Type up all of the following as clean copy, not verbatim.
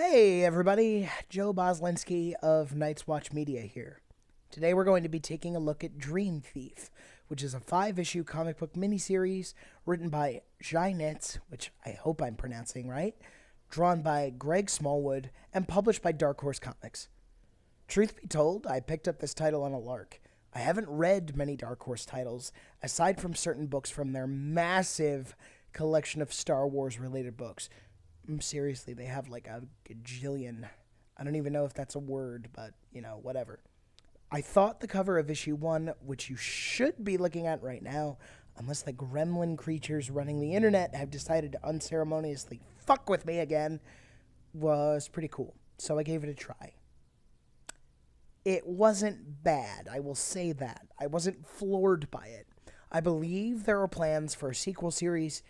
Hey everybody, Joe Boslinski of Nitz Watch Media here. Today we're going to be taking a look at Dream Thief, which is a 5-issue comic book miniseries written by Nitz, which I hope I'm pronouncing right, drawn by Greg Smallwood, and published by Dark Horse Comics. Truth be told, I picked up this title on a lark. I haven't read many Dark Horse titles, aside from certain books from their massive collection of Star Wars related books. Seriously, they have like a gajillion. I don't even know if that's a word, but, whatever. I thought the cover of issue 1, which you should be looking at right now, unless the gremlin creatures running the internet have decided to unceremoniously fuck with me again, was pretty cool. So I gave it a try. It wasn't bad, I will say that. I wasn't floored by it. I believe there are plans for a sequel series.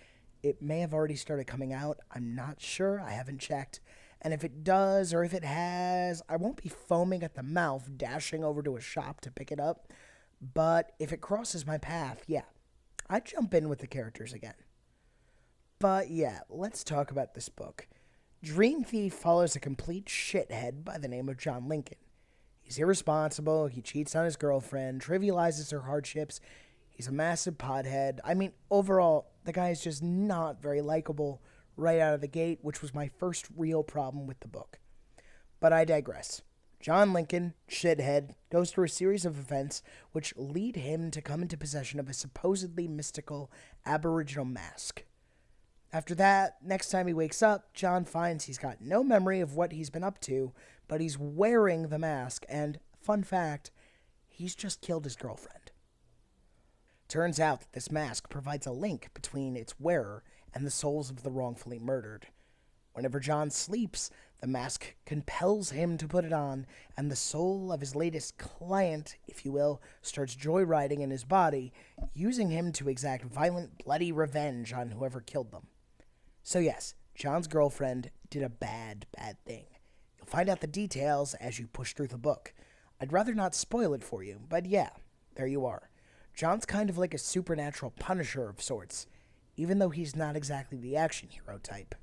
It may have already started coming out. I'm not sure. I haven't checked. And if it does, or if it has, I won't be foaming at the mouth, dashing over to a shop to pick it up. But if it crosses my path, yeah, I'd jump in with the characters again. But yeah, let's talk about this book. Dream Thief follows a complete shithead by the name of John Lincoln. He's irresponsible, he cheats on his girlfriend, trivializes her hardships. He's a massive pothead. I mean, overall, the guy is just not very likable right out of the gate, which was my first real problem with the book. But I digress. John Lincoln, shithead, goes through a series of events which lead him to come into possession of a supposedly mystical Aboriginal mask. After that, next time he wakes up, John finds he's got no memory of what he's been up to, but he's wearing the mask, and, fun fact, he's just killed his girlfriend. Turns out that this mask provides a link between its wearer and the souls of the wrongfully murdered. Whenever John sleeps, the mask compels him to put it on, and the soul of his latest client, if you will, starts joyriding in his body, using him to exact violent, bloody revenge on whoever killed them. So yes, John's girlfriend did a bad thing. You'll find out the details as you push through the book. I'd rather not spoil it for you, but yeah, there you are. John's kind of like a supernatural Punisher of sorts, even though he's not exactly the action hero type.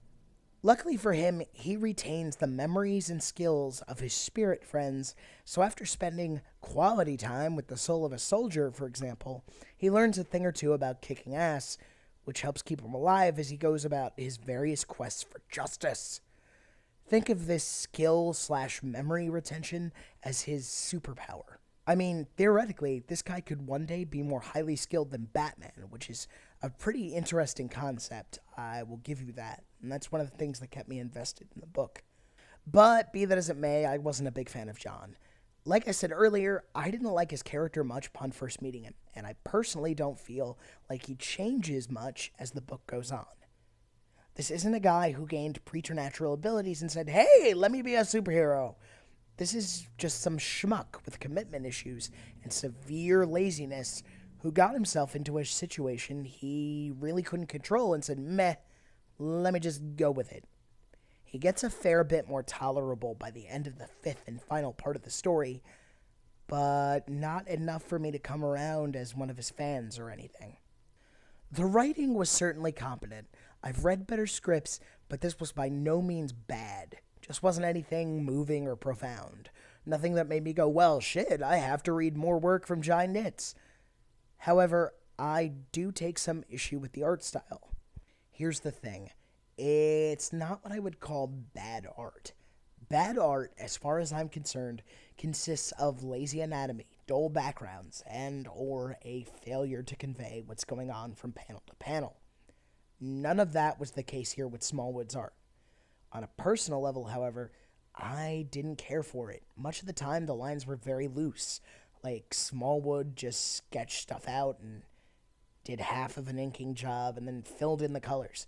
Luckily for him, he retains the memories and skills of his spirit friends, so after spending quality time with the soul of a soldier, for example, he learns a thing or two about kicking ass, which helps keep him alive as he goes about his various quests for justice. Think of this skill/memory retention as his superpower. I mean, theoretically, this guy could one day be more highly skilled than Batman, which is a pretty interesting concept. I will give you that. And that's one of the things that kept me invested in the book. But be that as it may, I wasn't a big fan of John. Like I said earlier, I didn't like his character much upon first meeting him, and I personally don't feel like he changes much as the book goes on. This isn't a guy who gained preternatural abilities and said, "Hey, let me be a superhero." This is just some schmuck with commitment issues and severe laziness who got himself into a situation he really couldn't control and said, "Meh, let me just go with it." He gets a fair bit more tolerable by the end of the 5th and final part of the story, but not enough for me to come around as one of his fans or anything. The writing was certainly competent. I've read better scripts, but this was by no means bad. Just wasn't anything moving or profound. Nothing that made me go, well, shit, I have to read more work from Nitz. However, I do take some issue with the art style. Here's the thing. It's not what I would call bad art. Bad art, as far as I'm concerned, consists of lazy anatomy, dull backgrounds, and or a failure to convey what's going on from panel to panel. None of that was the case here with Smallwood's art. On a personal level, however, I didn't care for it. Much of the time, the lines were very loose. Like, Smallwood just sketched stuff out and did half of an inking job and then filled in the colors.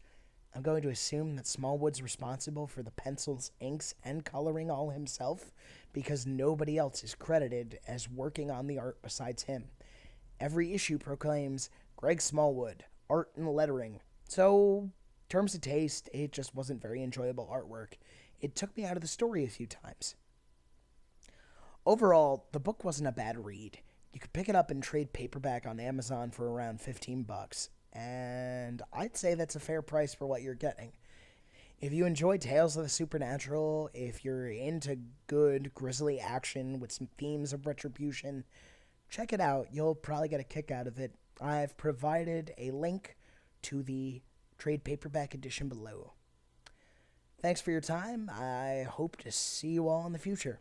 I'm going to assume that Smallwood's responsible for the pencils, inks, and coloring all himself because nobody else is credited as working on the art besides him. Every issue proclaims Greg Smallwood, art and lettering. So, in terms of taste, it just wasn't very enjoyable artwork. It took me out of the story a few times. Overall, the book wasn't a bad read. You could pick it up in trade paperback on Amazon for around $15, and I'd say that's a fair price for what you're getting. If you enjoy Tales of the Supernatural, if you're into good grisly action with some themes of retribution, check it out. You'll probably get a kick out of it. I've provided a link to the trade paperback edition below. Thanks for your time. I hope to see you all in the future.